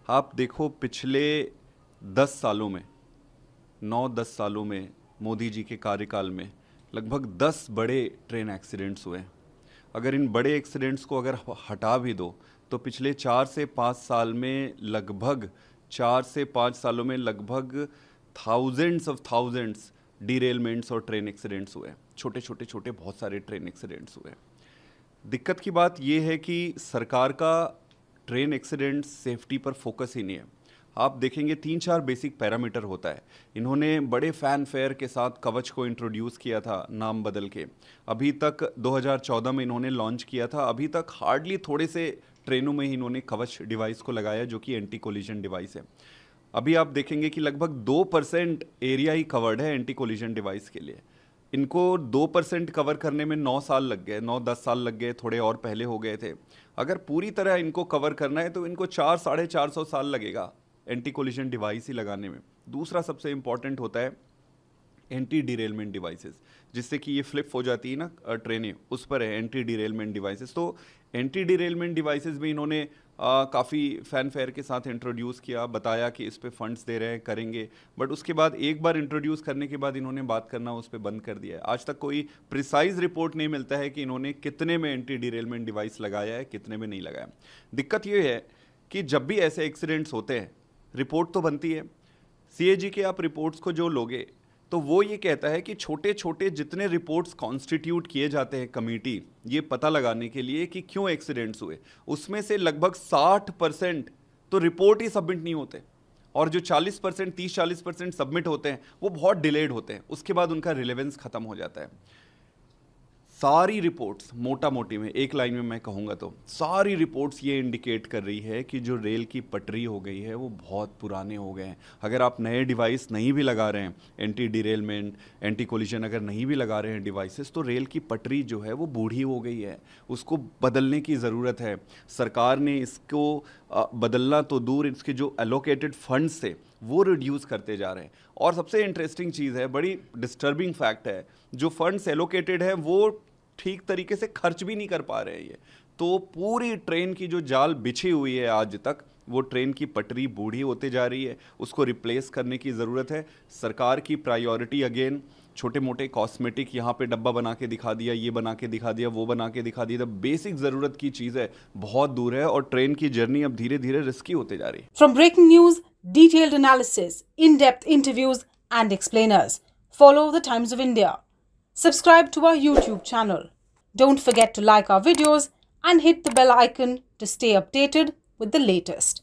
आप देखो पिछले 10 सालों में 9-10 सालों में मोदी जी के कार्यकाल में लगभग 10 बड़े ट्रेन एक्सीडेंट्स हुए हैं। अगर इन बड़े एक्सीडेंट्स को अगर हटा भी दो तो पिछले 4 से 5 साल में लगभग 4 से 5 सालों में लगभग थाउजेंड्स डीरेलमेंट्स और ट्रेन एक्सीडेंट्स हुए हैं। छोटे बहुत सारे ट्रेन एक्सीडेंट्स हुए हैं। दिक्कत की बात यह है कि सरकार का ट्रेन एक्सीडेंट सेफ्टी पर फोकस ही नहीं है। आप देखेंगे 3-4 बेसिक पैरामीटर होता है। इन्होंने बड़े फैन फेयर के साथ कवच को इंट्रोड्यूस किया था नाम बदल के। अभी तक 2014 में इन्होंने लॉन्च किया था। अभी तक हार्डली थोड़े से ट्रेनों में ही इन्होंने कवच डिवाइस को लगाया जो कि एंटी कोलिजन डिवाइस है। अभी आप देखेंगे कि लगभग 2% एरिया ही कवर्ड है एंटी कोलिजन डिवाइस के लिए। इनको 2% कवर करने में 9 साल लग गए, 9-10 साल लग गए, थोड़े और पहले हो गए थे। अगर पूरी तरह इनको कवर करना है तो इनको 400-450 साल लगेगा एंटी कोलिजन डिवाइस ही लगाने में। दूसरा सबसे इंपॉर्टेंट होता है एंटी डिरेलमेंट डिवाइसेस, जिससे कि ये फ्लिप हो जाती है ना ट्रेनें, उस पर है एंटी डिरेलमेंट डिवाइसेस। तो एंटी डिरेलमेंट डिवाइसेस भी इन्होंने काफ़ी फैन फेयर के साथ इंट्रोड्यूस किया, बताया कि इस पे फंड्स दे रहे हैं, करेंगे। बट उसके बाद एक बार इंट्रोड्यूस करने के बाद इन्होंने बात करना उस पर बंद कर दिया है। आज तक कोई प्रिसाइज रिपोर्ट नहीं मिलता है कि इन्होंने कितने में एंटी डिरेलमेंट डिवाइस लगाया है, कितने में नहीं लगाया। दिक्कत ये है कि जब भी ऐसे एक्सीडेंट्स होते हैं रिपोर्ट तो बनती है। सीएजी के आप रिपोर्ट्स को जो लोगे तो वो ये कहता है कि छोटे छोटे जितने रिपोर्ट्स कॉन्स्टिट्यूट किए जाते हैं कमेटी ये पता लगाने के लिए कि क्यों एक्सीडेंट्स हुए, उसमें से लगभग 60% तो रिपोर्ट ही सबमिट नहीं होते, और जो 40% 30-40% सबमिट होते हैं वो बहुत डिलेड होते हैं, उसके बाद उनका रिलेवेंस खत्म हो जाता है। सारी रिपोर्ट्स मोटा मोटी में एक लाइन में मैं कहूँगा तो सारी रिपोर्ट्स ये इंडिकेट कर रही है कि जो रेल की पटरी हो गई है वो बहुत पुराने हो गए हैं। अगर आप नए डिवाइस नहीं भी लगा रहे हैं, एंटी डिरेलमेंट एंटी कोलिजन अगर नहीं भी लगा रहे हैं डिवाइसेस, तो रेल की पटरी जो है वो बूढ़ी हो गई है, उसको बदलने की ज़रूरत है। सरकार ने इसको बदलना तो दूर, इसके जो एलोकेटेड फंड्स थे वो रिड्यूस करते जा रहे हैं। और सबसे इंटरेस्टिंग चीज़ है, बड़ी डिस्टर्बिंग फैक्ट है, जो फंड्स एलोकेटेड है वो ठीक तरीके से खर्च भी नहीं कर पा रहे हैं ये। तो पूरी ट्रेन की जो जाल बिछी हुई है आज तक, वो ट्रेन की पटरी बूढ़ी होते जा रही है, उसको रिप्लेस करने की ज़रूरत है। सरकार की प्रायोरिटी अगेन छोटे मोटे कॉस्मेटिक, यहाँ पे डब्बा बना के दिखा दिया, ये बना के दिखा दिया, वो बना के दिखा दिया, बेसिक ज़रूरत की चीज़ है बहुत दूर है, और ट्रेन की जर्नी अब धीरे धीरे रिस्की होते जा रही है। From breaking news, detailed analysis, in depth interviews and explainers, follow the Times of India. Subscribe to our YouTube channel. Don't forget to like our videos and hit the bell icon to stay updated with the latest.